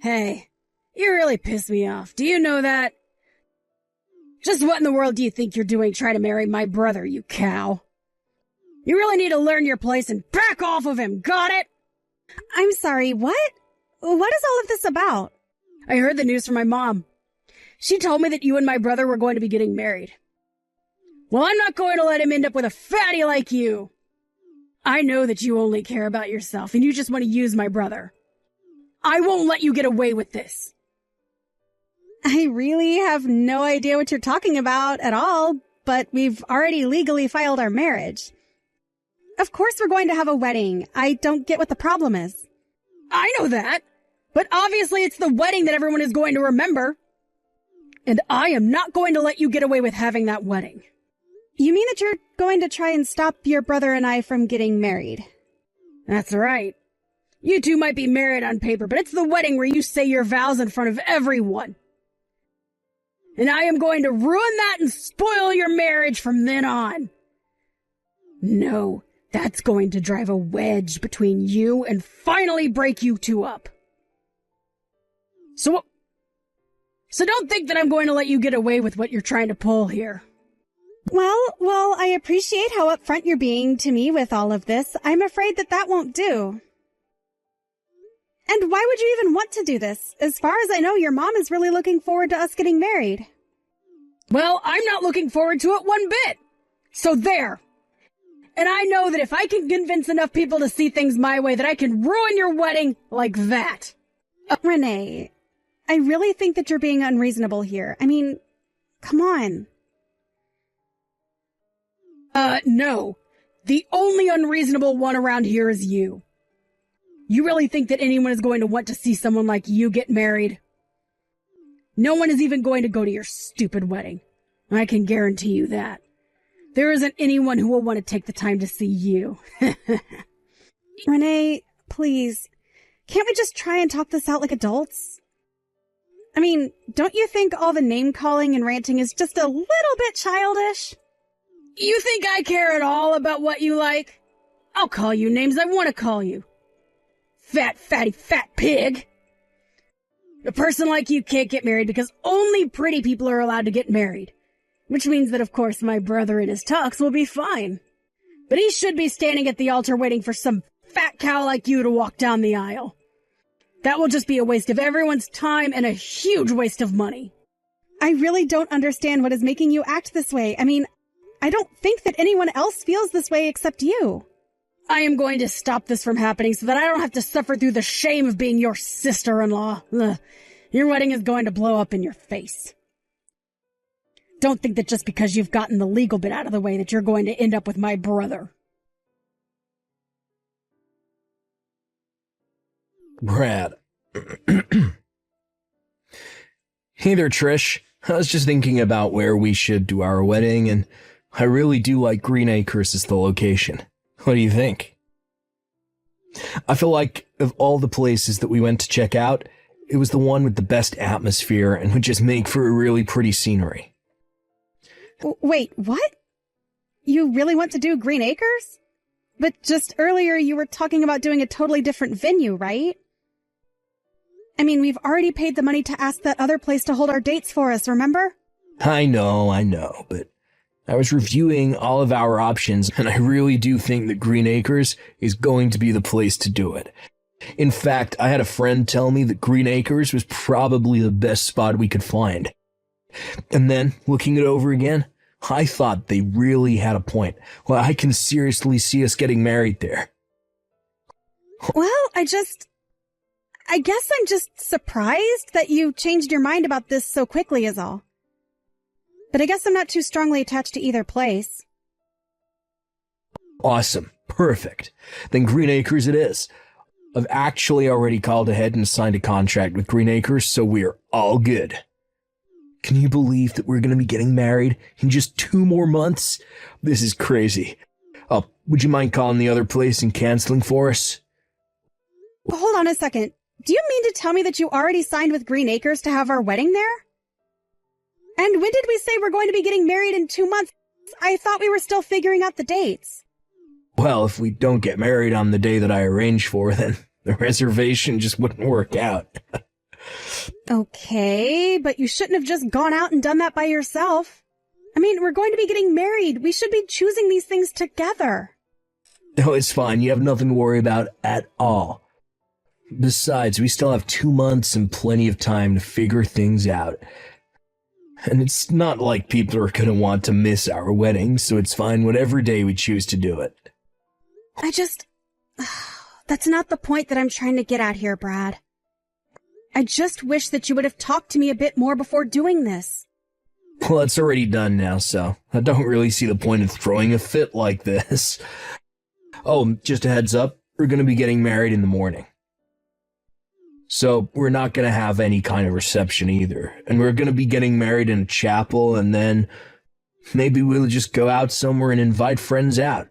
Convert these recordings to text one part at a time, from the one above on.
Hey, you really piss me off. Do you know that? Just what in the world do you think you're doing trying to marry my brother, you cow? You really need to learn your place and back off of him, got it? I'm sorry, what? What is all of this about? I heard the news from my mom. She told me that you and my brother were going to be getting married. Well, I'm not going to let him end up with a fatty like you. I know that you only care about yourself and you just want to use my brother. I won't let you get away with this. I really have no idea what you're talking about at all, but we've already legally filed our marriage. Of course we're going to have a wedding. I don't get what the problem is. I know that, but obviously it's the wedding that everyone is going to remember. And I am not going to let you get away with having that wedding. You mean that you're going to try and stop your brother and I from getting married? That's right. You two might be married on paper, but it's the wedding where you say your vows in front of everyone. And I am going to ruin that and spoil your marriage from then on. No, that's going to drive a wedge between you and finally break you two up. So don't think that I'm going to let you get away with what you're trying to pull here. Well, I appreciate how upfront you're being to me with all of this. I'm afraid that won't do. And why would you even want to do this? As far as I know, your mom is really looking forward to us getting married. Well, I'm not looking forward to it one bit. So there. And I know that if I can convince enough people to see things my way, that I can ruin your wedding like that. Renee, I really think that you're being unreasonable here. I mean, come on. No. The only unreasonable one around here is you. You really think that anyone is going to want to see someone like you get married? No one is even going to go to your stupid wedding. I can guarantee you that. There isn't anyone who will want to take the time to see you. Renee, please, can't we just try and talk this out like adults? I mean, don't you think all the name-calling and ranting is just a little bit childish? You think I care at all about what you like? I'll call you names I want to call you. Fat, fatty, fat pig. A person like you can't get married because only pretty people are allowed to get married. Which means that, of course, my brother in his tux will be fine. But he should be standing at the altar waiting for some fat cow like you to walk down the aisle. That will just be a waste of everyone's time and a huge waste of money. I really don't understand what is making you act this way. I mean, I don't think that anyone else feels this way except you. I am going to stop this from happening so that I don't have to suffer through the shame of being your sister-in-law. Ugh. Your wedding is going to blow up in your face. Don't think that just because you've gotten the legal bit out of the way that you're going to end up with my brother. Brad. Hey there, Trish. I was just thinking about where we should do our wedding, and I really do like Green Acres as the location. What do you think? I feel like of all the places that we went to check out, it was the one with the best atmosphere and would just make for a really pretty scenery. Wait, what? You really want to do Green Acres? But just earlier you were talking about doing a totally different venue, right? I mean, we've already paid the money to ask that other place to hold our dates for us, remember? I know, but I was reviewing all of our options, and I really do think that Green Acres is going to be the place to do it. In fact, I had a friend tell me that Green Acres was probably the best spot we could find. And then, looking it over again, I thought they really had a point. Well, I can seriously see us getting married there. Well, I guess I'm just surprised that you changed your mind about this so quickly is all. But I guess I'm not too strongly attached to either place. Awesome. Perfect. Then Green Acres it is. I've actually already called ahead and signed a contract with Green Acres, so we're all good. Can you believe that we're going to be getting married in just 2 more months? This is crazy. Oh, would you mind calling the other place and canceling for us? Hold on a second. Do you mean to tell me that you already signed with Green Acres to have our wedding there? And when did we say we're going to be getting married in 2 months? I thought we were still figuring out the dates. Well, if we don't get married on the day that I arranged for, then The reservation just wouldn't work out. Okay, but you shouldn't have just gone out and done that by yourself. I mean, we're going to be getting married. We should be choosing these things together. No, it's fine. You have nothing to worry about at all. Besides, we still have 2 months and plenty of time to figure things out. And it's not like people are gonna want to miss our wedding, so it's fine whatever day we choose to do it. That's not the point that I'm trying to get at here, Brad. I just wish that you would have talked to me a bit more before doing this. Well, it's already done now, so I don't really see the point of throwing a fit like this. Oh, just a heads up, we're gonna be getting married in the morning. So we're not gonna have any kind of reception either. And we're gonna be getting married in a chapel, and then maybe we'll just go out somewhere and invite friends out.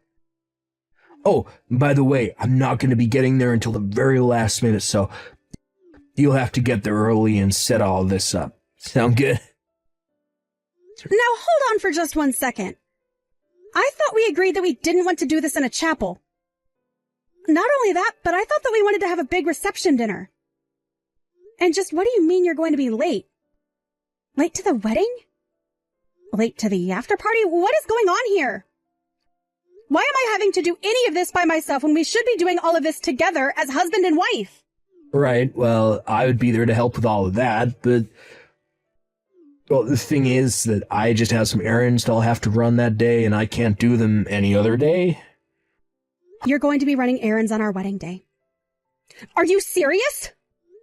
Oh, by the way, I'm not gonna be getting there until the very last minute, so you'll have to get there early and set all this up. Sound good? Now hold on for just 1 second. I thought we agreed that we didn't want to do this in a chapel. Not only that, but I thought that we wanted to have a big reception dinner. And just what do you mean you're going to be late? Late to the wedding? Late to the after party? What is going on here? Why am I having to do any of this by myself when we should be doing all of this together as husband and wife? Right, well, I would be there to help with all of that, but... Well, the thing is that I just have some errands that I'll have to run that day, and I can't do them any other day. You're going to be running errands on our wedding day. Are you serious?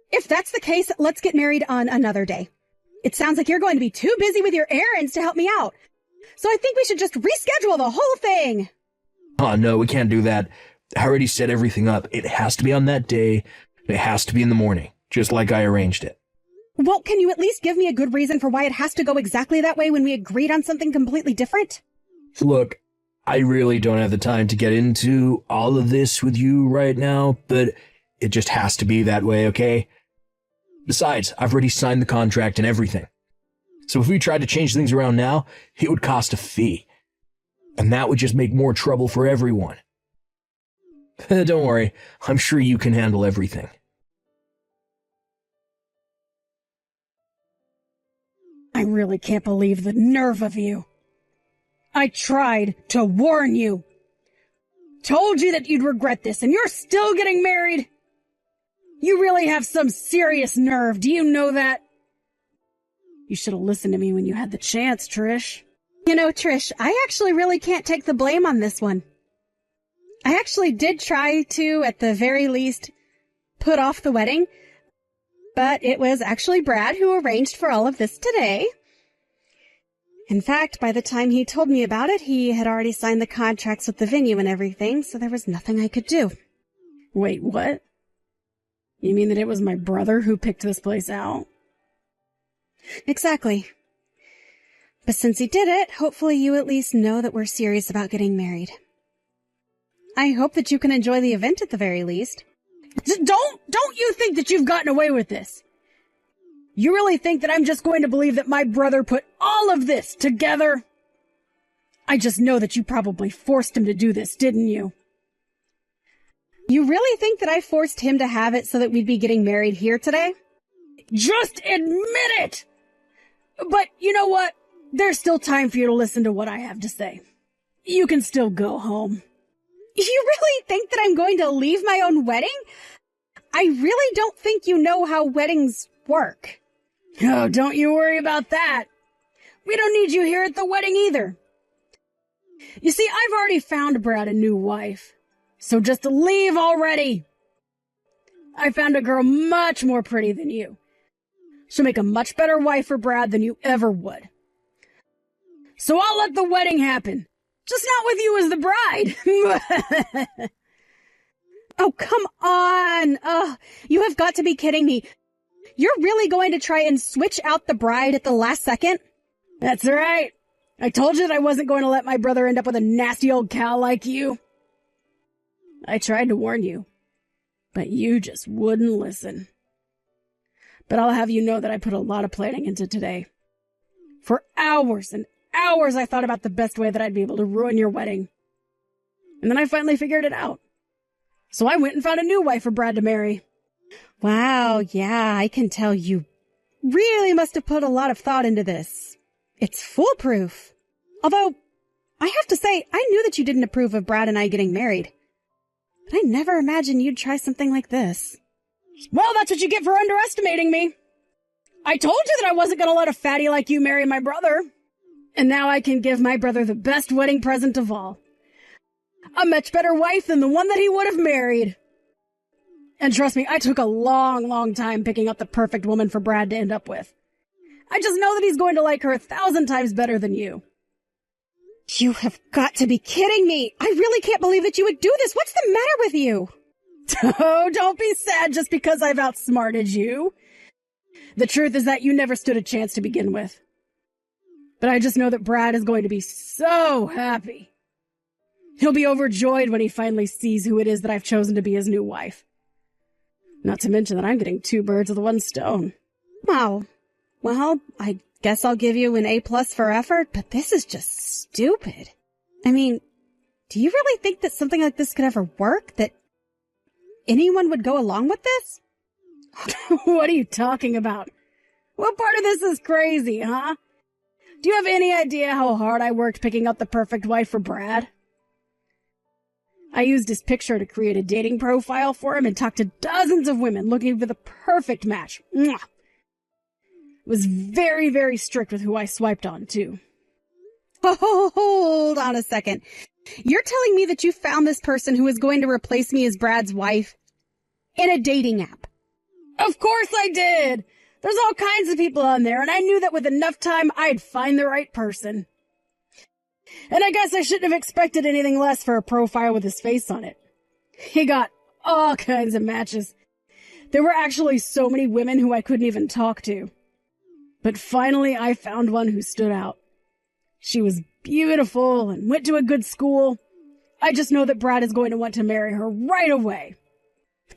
If that's the case, let's get married on another day. It sounds like you're going to be too busy with your errands to help me out. So I think we should just reschedule the whole thing. Oh, no, we can't do that. I already set everything up. It has to be on that day. It has to be in the morning, just like I arranged it. Well, can you at least give me a good reason for why it has to go exactly that way when we agreed on something completely different? Look, I really don't have the time to get into all of this with you right now, but it just has to be that way, okay? Besides, I've already signed the contract and everything. So if we tried to change things around now, it would cost a fee. And that would just make more trouble for everyone. Don't worry, I'm sure you can handle everything. I really can't believe the nerve of you. I tried to warn you. Told you that you'd regret this, and you're still getting married? You really have some serious nerve, do you know that? You should have listened to me when you had the chance, Trish. You know, Trish, I actually really can't take the blame on this one. I actually did try to, at the very least, put off the wedding, but it was actually Brad who arranged for all of this today. In fact, by the time he told me about it, he had already signed the contracts with the venue and everything, so there was nothing I could do. Wait, what? You mean that it was my brother who picked this place out? Exactly. But since he did it, hopefully you at least know that we're serious about getting married. I hope that you can enjoy the event at the very least. Don't you think that you've gotten away with this? You really think that I'm just going to believe that my brother put all of this together? I just know that you probably forced him to do this, didn't you? You really think that I forced him to have it so that we'd be getting married here today? Just admit it! But you know what? There's still time for you to listen to what I have to say. You can still go home. You really think that I'm going to leave my own wedding? I really don't think you know how weddings work. Oh, don't you worry about that. We don't need you here at the wedding either. You see, I've already found Brad a new wife. So just leave already. I found a girl much more pretty than you. She'll make a much better wife for Brad than you ever would. So I'll let the wedding happen. Just not with you as the bride. Oh, come on. You have got to be kidding me. You're really going to try and switch out the bride at the last second? That's right. I told you that I wasn't going to let my brother end up with a nasty old cow like you. I tried to warn you, but you just wouldn't listen. But I'll have you know that I put a lot of planning into today. For hours and hours I thought about the best way that I'd be able to ruin your wedding. And then I finally figured it out. So I went and found a new wife for Brad to marry. Wow, yeah, I can tell you really must have put a lot of thought into this. It's foolproof. Although, I have to say, I knew that you didn't approve of Brad and I getting married. But I never imagined you'd try something like this. Well, that's what you get for underestimating me. I told you that I wasn't going to let a fatty like you marry my brother. And now I can give my brother the best wedding present of all. A much better wife than the one that he would have married. And trust me, I took a long, long time picking up the perfect woman for Brad to end up with. I just know that he's going to like her 1,000 times better than you. You have got to be kidding me. I really can't believe that you would do this. What's the matter with you? Oh, don't be sad just because I've outsmarted you. The truth is that you never stood a chance to begin with. But I just know that Brad is going to be so happy. He'll be overjoyed when he finally sees who it is that I've chosen to be his new wife. Not to mention that I'm getting 2 birds with 1 stone. Wow. Well, I guess I'll give you an A+ for effort, but this is just stupid. I mean, do you really think that something like this could ever work? That anyone would go along with this? What are you talking about? What part of this is crazy, huh? Do you have any idea how hard I worked picking up the perfect wife for Brad? I used his picture to create a dating profile for him and talked to dozens of women looking for the perfect match. Mwah! Was very, very strict with who I swiped on, too. Oh, hold on a second. You're telling me that you found this person who is going to replace me as Brad's wife in a dating app? Of course I did! There's all kinds of people on there, and I knew that with enough time, I'd find the right person. And I guess I shouldn't have expected anything less for a profile with his face on it. He got all kinds of matches. There were actually so many women who I couldn't even talk to. But finally, I found one who stood out. She was beautiful and went to a good school. I just know that Brad is going to want to marry her right away.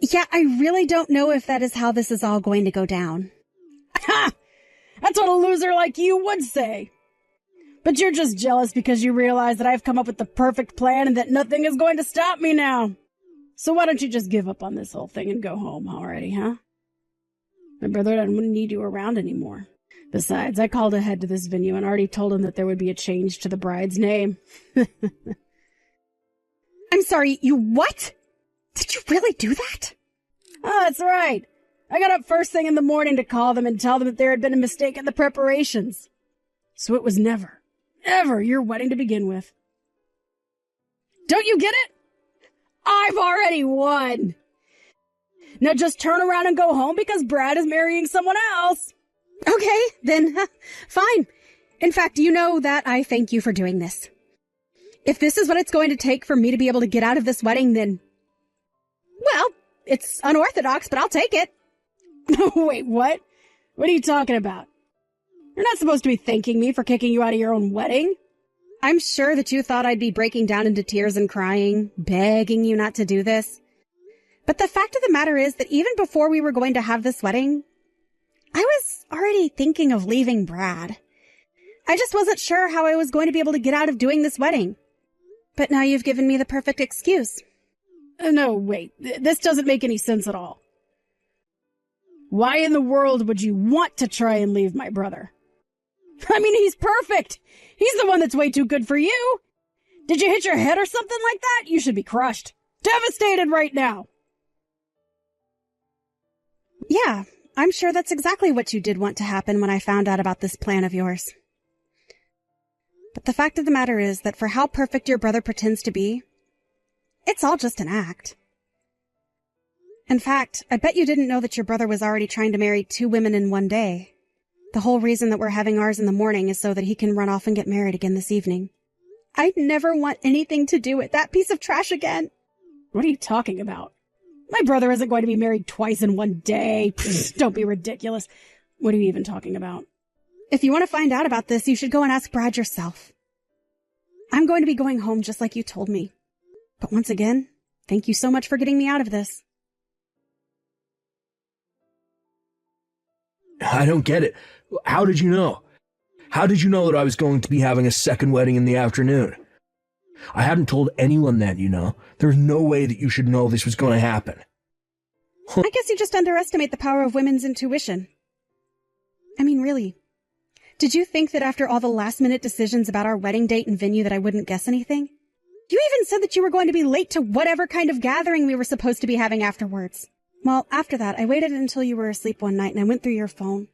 Yeah, I really don't know if that is how this is all going to go down. Ha! That's what a loser like you would say. But you're just jealous because you realize that I've come up with the perfect plan and that nothing is going to stop me now. So why don't you just give up on this whole thing and go home already, huh? My brother doesn't need you around anymore. Besides, I called ahead to this venue and already told him that there would be a change to the bride's name. I'm sorry, you what? Did you really do that? Oh, that's right. I got up first thing in the morning to call them and tell them that there had been a mistake in the preparations. So it was never your wedding to begin with. Don't you get it? I've already won. Now just turn around and go home because Brad is marrying someone else. Okay, then, fine. In fact, you know that I thank you for doing this. If this is what it's going to take for me to be able to get out of this wedding, then, well, it's unorthodox, but I'll take it. Wait, what? What are you talking about? You're not supposed to be thanking me for kicking you out of your own wedding. I'm sure that you thought I'd be breaking down into tears and crying, begging you not to do this. But the fact of the matter is that even before we were going to have this wedding, I was already thinking of leaving Brad. I just wasn't sure how I was going to be able to get out of doing this wedding. But now you've given me the perfect excuse. No, wait. This doesn't make any sense at all. Why in the world would you want to try and leave my brother? I mean, he's perfect. He's the one that's way too good for you. Did you hit your head or something like that? You should be crushed. Devastated right now. Yeah, I'm sure that's exactly what you did want to happen when I found out about this plan of yours. But the fact of the matter is that for how perfect your brother pretends to be, it's all just an act. In fact, I bet you didn't know that your brother was already trying to marry 2 women in one day. The whole reason that we're having ours in the morning is so that he can run off and get married again this evening. I'd never want anything to do with that piece of trash again. What are you talking about? My brother isn't going to be married twice in one day. Pfft, don't be ridiculous. What are you even talking about? If you want to find out about this, you should go and ask Brad yourself. I'm going to be going home just like you told me. But once again, thank you so much for getting me out of this. I don't get it. How did you know? How did you know that I was going to be having a second wedding in the afternoon? I hadn't told anyone that, you know. There's no way that you should know this was going to happen. I guess you just underestimate the power of women's intuition. I mean, really. Did you think that after all the last-minute decisions about our wedding date and venue that I wouldn't guess anything? You even said that you were going to be late to whatever kind of gathering we were supposed to be having afterwards. Well, after that, I waited until you were asleep one night and I went through your phone.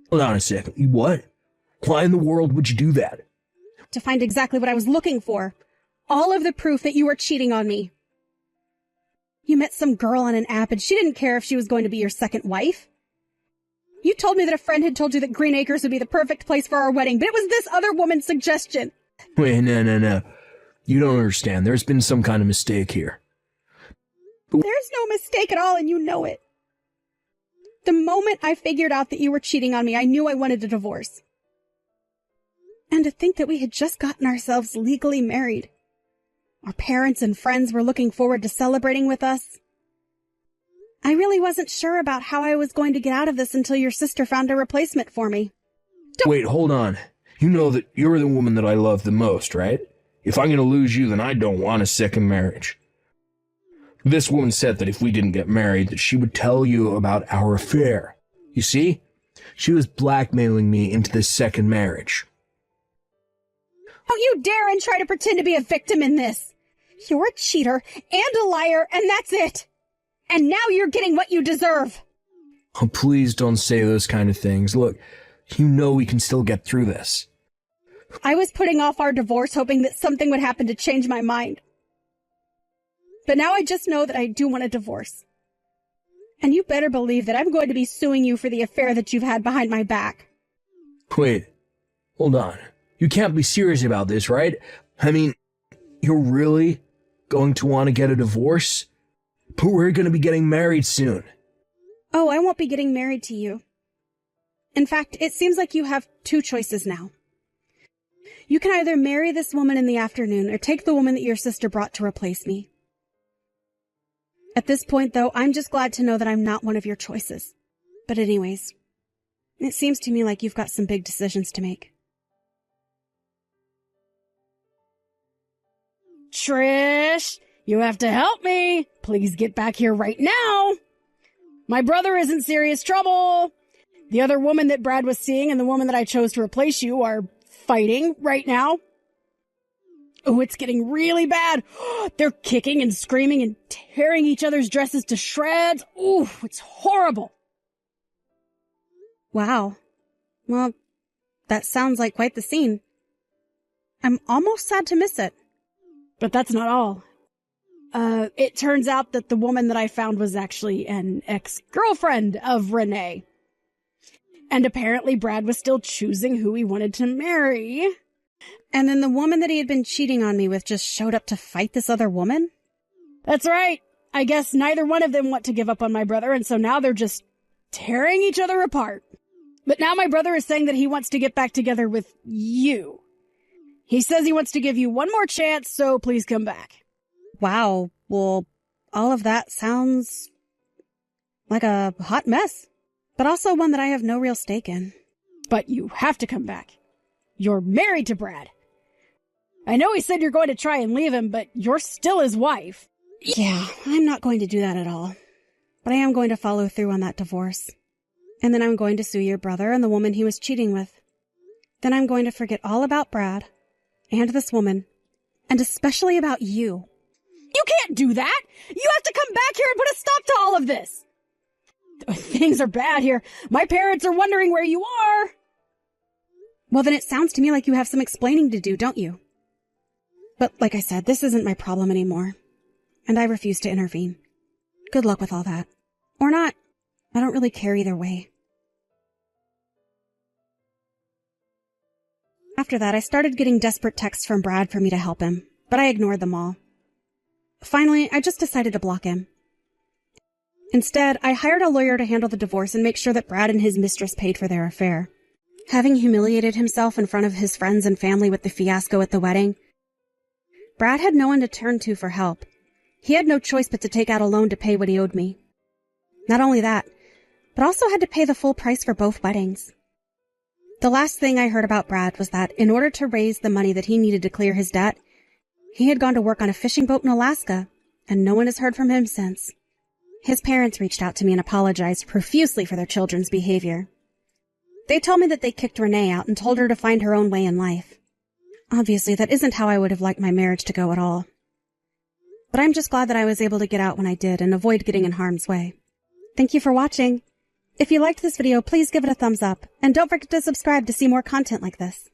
Hold on a second. What? Why in the world would you do that? To find exactly what I was looking for. All of the proof that you were cheating on me. You met some girl on an app and she didn't care if she was going to be your second wife. You told me that a friend had told you that Green Acres would be the perfect place for our wedding, but it was this other woman's suggestion. Wait, no. You don't understand. There's been some kind of mistake here. There's no mistake at all, and you know it. The moment I figured out that you were cheating on me, I knew I wanted a divorce. And to think that we had just gotten ourselves legally married. Our parents and friends were looking forward to celebrating with us. I really wasn't sure about how I was going to get out of this until your sister found a replacement for me. Wait, hold on. You know that you're the woman that I love the most, right? If I'm going to lose you, then I don't want a second marriage. This woman said that if we didn't get married, that she would tell you about our affair. You see? She was blackmailing me into this second marriage. Don't you dare and try to pretend to be a victim in this. You're a cheater and a liar, and that's it. And now you're getting what you deserve. Oh, please don't say those kind of things. Look, you know we can still get through this. I was putting off our divorce hoping that something would happen to change my mind. But now I just know that I do want a divorce. And you better believe that I'm going to be suing you for the affair that you've had behind my back. Wait, hold on. You can't be serious about this, right? I mean, you're really going to want to get a divorce? But we're going to be getting married soon. Oh, I won't be getting married to you. In fact, it seems like you have two choices now. You can either marry this woman in the afternoon or take the woman that your sister brought to replace me. At this point, though, I'm just glad to know that I'm not one of your choices. But anyways, it seems to me like you've got some big decisions to make. Trish, you have to help me. Please get back here right now. My brother is in serious trouble. The other woman that Brad was seeing and the woman that I chose to replace you are fighting right now. Oh, it's getting really bad. They're kicking and screaming and tearing each other's dresses to shreds. Ooh, it's horrible. Wow. Well, that sounds like quite the scene. I'm almost sad to miss it. But that's not all. It turns out that the woman that I found was actually an ex-girlfriend of Renee. And apparently Brad was still choosing who he wanted to marry. And then the woman that he had been cheating on me with just showed up to fight this other woman? That's right. I guess neither one of them want to give up on my brother, and so now they're just tearing each other apart. But now my brother is saying that he wants to get back together with you. He says he wants to give you one more chance, so please come back. Wow. Well, all of that sounds like a hot mess, but also one that I have no real stake in. But you have to come back. You're married to Brad. I know he said you're going to try and leave him, but you're still his wife. Yeah, I'm not going to do that at all. But I am going to follow through on that divorce. And then I'm going to sue your brother and the woman he was cheating with. Then I'm going to forget all about Brad and this woman, and especially about you. You can't do that! You have to come back here and put a stop to all of this! Things are bad here. My parents are wondering where you are. Well, then it sounds to me like you have some explaining to do, don't you? But like I said, this isn't my problem anymore. And I refuse to intervene. Good luck with all that. Or not. I don't really care either way. After that, I started getting desperate texts from Brad for me to help him, but I ignored them all. Finally, I just decided to block him. Instead, I hired a lawyer to handle the divorce and make sure that Brad and his mistress paid for their affair. Having humiliated himself in front of his friends and family with the fiasco at the wedding, Brad had no one to turn to for help. He had no choice but to take out a loan to pay what he owed me. Not only that, but also had to pay the full price for both weddings. The last thing I heard about Brad was that in order to raise the money that he needed to clear his debt, He had gone to work on a fishing boat in Alaska, and no one has heard from him since. His parents reached out to me and apologized profusely for their children's behavior. They told me that they kicked Renee out and told her to find her own way in life. Obviously, that isn't how I would have liked my marriage to go at all. But I'm just glad that I was able to get out when I did and avoid getting in harm's way. Thank you for watching. If you liked this video, please give it a thumbs up, and don't forget to subscribe to see more content like this.